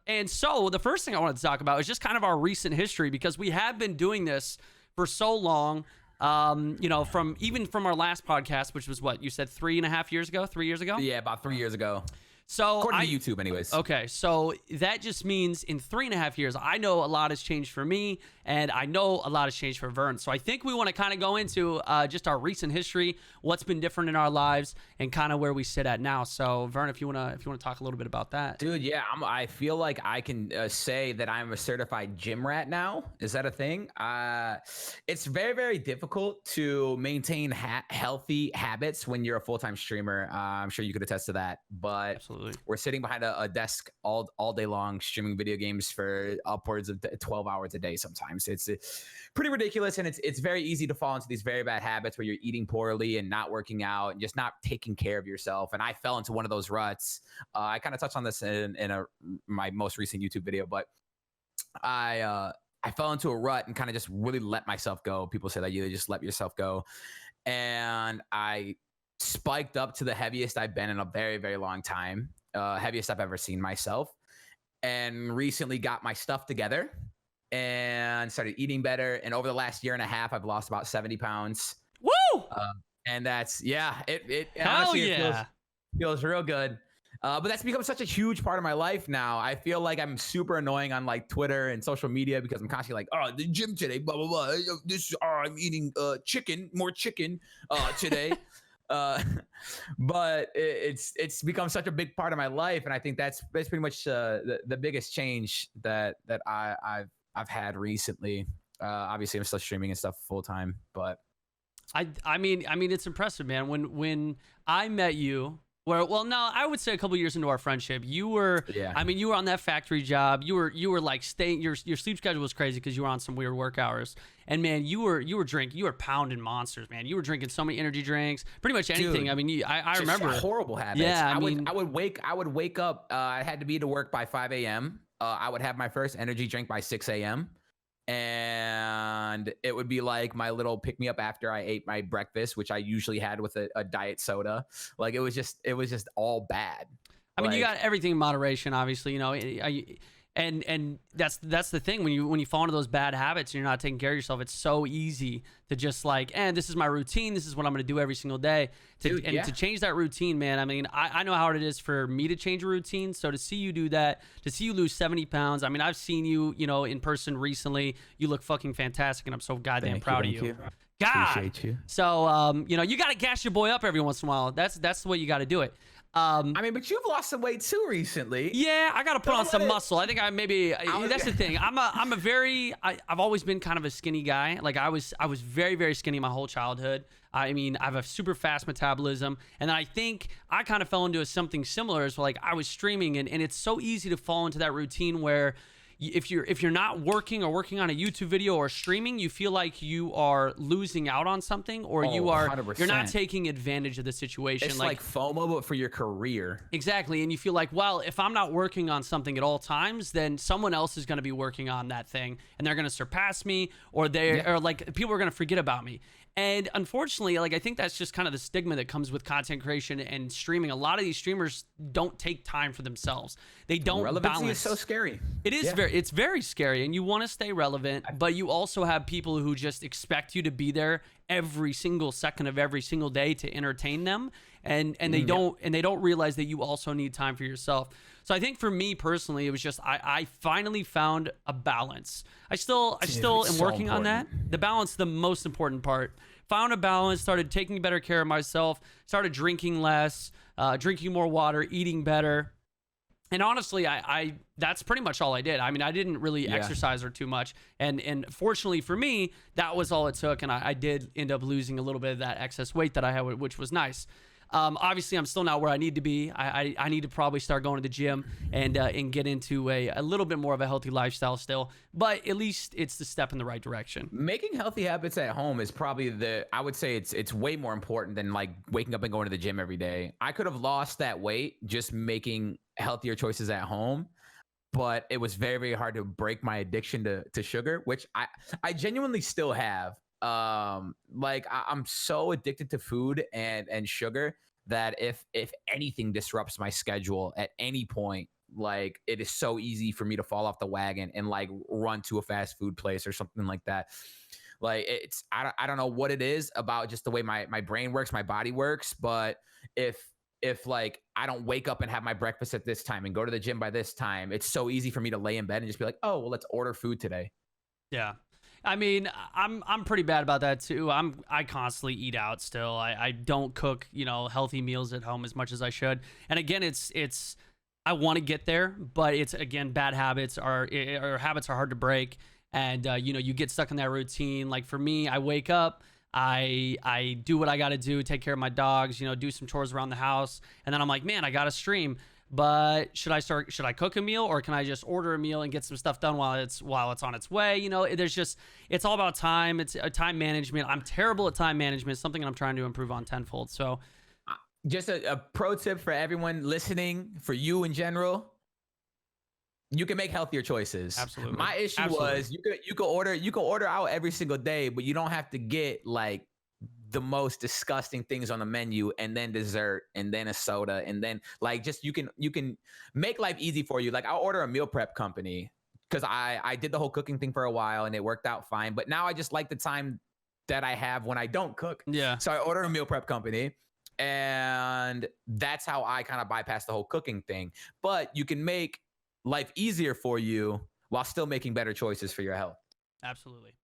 And so the first thing I wanted to talk about is just kind of our recent history, because we have been doing this for so long. From our last podcast, which was what you said 3.5 years ago, 3 years ago. Yeah, about 3 years ago. So According to YouTube, anyways. Okay, so that just means in 3.5 years, I know a lot has changed for me, and I know a lot has changed for Vern. So I think we want to kind of go into just our recent history, what's been different in our lives, and kind of where we sit at now. So Vern, if you wanna talk a little bit about that, dude. Yeah, I feel like I can say that I'm a certified gym rat now. Is that a thing? It's very, very difficult to maintain healthy habits when you're a full-time streamer. I'm sure you could attest to that, but absolutely. We're sitting behind a desk all day long, streaming video games for upwards of 12 hours a day. Sometimes it's pretty ridiculous, and it's very easy to fall into these very bad habits where you're eating poorly and not working out and just not taking care of yourself. And I fell into one of those ruts. I kind of touched on this in my most recent YouTube video, but I fell into a rut and kind of just really let myself go. People say that you just let yourself go, and I spiked up to the heaviest I've been in a very, very long time, heaviest I've ever seen myself, and recently got my stuff together and started eating better. And over the last 1.5 years, I've lost about 70 pounds. Woo! And that's, it Hell honestly, yeah. it feels real good. But that's become such a huge part of my life now. I feel like I'm super annoying on like Twitter and social media because I'm constantly like, oh, the gym today, blah, blah, blah. I'm eating more chicken today. But it's become such a big part of my life, and I think that's pretty much the biggest change that I've had recently. Obviously, I'm still streaming and stuff full time, but I mean, it's impressive, man. When I met you, I would say a couple years into our friendship, you were, you were on that factory job. You were like staying. Your sleep schedule was crazy because you were on some weird work hours. And man, you were drinking. You were pounding monsters, man. You were drinking so many energy drinks, pretty much anything. Dude, I mean, I remember horrible habits. Yeah, I would wake up. I had to be to work by 5 a.m. I would have my first energy drink by 6 a.m. And it would be like my little pick me up after I ate my breakfast, which I usually had with a diet soda. Like it was just all bad. I mean, you got everything in moderation, obviously, you know, and that's the thing when you fall into those bad habits and you're not taking care of yourself, it's so easy to just like, this is my routine. This is what I'm going to do every single day. To change that routine, man. I mean, I know how hard it is for me to change a routine. So to see you do that, to see you lose 70 pounds. I mean, I've seen you, in person recently. You look fucking fantastic, and I'm so goddamn proud of you. God. Appreciate you. So, you got to gas your boy up every once in a while. That's the way you got to do it. But you've lost some weight too recently. Yeah, I got to put on some muscle. I think that's the thing. I've always been kind of a skinny guy. Like I was very, very skinny my whole childhood. I mean, I have a super fast metabolism. And I think I kind of fell into something similar as like I was streaming and it's so easy to fall into that routine where if you're not working or working on a YouTube video or streaming, you feel like you are losing out on something, or you're not taking advantage of the situation. It's like FOMO, but for your career. Exactly. And you feel like, well, if I'm not working on something at all times, then someone else is going to be working on that thing and they're going to surpass me, or or like people are going to forget about me. And unfortunately, like I think that's just kind of the stigma that comes with content creation and streaming. A lot of these streamers don't take time for themselves. They don't Relevancy balance. is so scary. It is it's very scary, and you want to stay relevant, but you also have people who just expect you to be there every single second of every single day to entertain them, and they don't realize that you also need time for yourself. So I think for me personally, it was just I finally found a balance. I still am working on that. The balance, the most important part. Found a balance, started taking better care of myself, started drinking less, drinking more water, eating better. And honestly, I that's pretty much all I did. I mean, I didn't really exercise or too much. And fortunately for me, that was all it took. And I did end up losing a little bit of that excess weight that I had, which was nice. Obviously, I'm still not where I need to be. I need to probably start going to the gym and get into a little bit more of a healthy lifestyle still. But at least it's the step in the right direction. Making healthy habits at home is probably I would say it's way more important than like waking up and going to the gym every day. I could have lost that weight just making healthier choices at home, but it was very, very hard to break my addiction to sugar, which I genuinely still have. I'm so addicted to food and sugar that if anything disrupts my schedule at any point, like it is so easy for me to fall off the wagon and like run to a fast food place or something like that. Like it's I don't know what it is about just the way my brain works, my body works, but if like I don't wake up and have my breakfast at this time and go to the gym by this time, it's so easy for me to lay in bed and just be like, oh well, let's order food today. Yeah. I mean, I'm pretty bad about that too. I constantly eat out still. I don't cook, healthy meals at home as much as I should. And again, it's I want to get there, but it's again bad habits or habits are hard to break. And you get stuck in that routine. Like for me, I wake up, I do what I got to do, take care of my dogs, do some chores around the house, and then I'm like, man, I got to stream. But should I cook a meal, or can I just order a meal and get some stuff done while it's on its way? It's all about time. It's time management. I'm terrible at time management. It's something I'm trying to improve on tenfold. So just a pro tip for everyone listening, for you in general, you can make healthier choices. Absolutely. My issue was you could order out every single day, but you don't have to get like the most disgusting things on the menu and then dessert and then a soda and then like just you can make life easy for you. Like I'll order a meal prep company because I did the whole cooking thing for a while and it worked out fine. But now I just like the time that I have when I don't cook. Yeah. So I order a meal prep company. And that's how I kind of bypass the whole cooking thing. But you can make life easier for you while still making better choices for your health. Absolutely.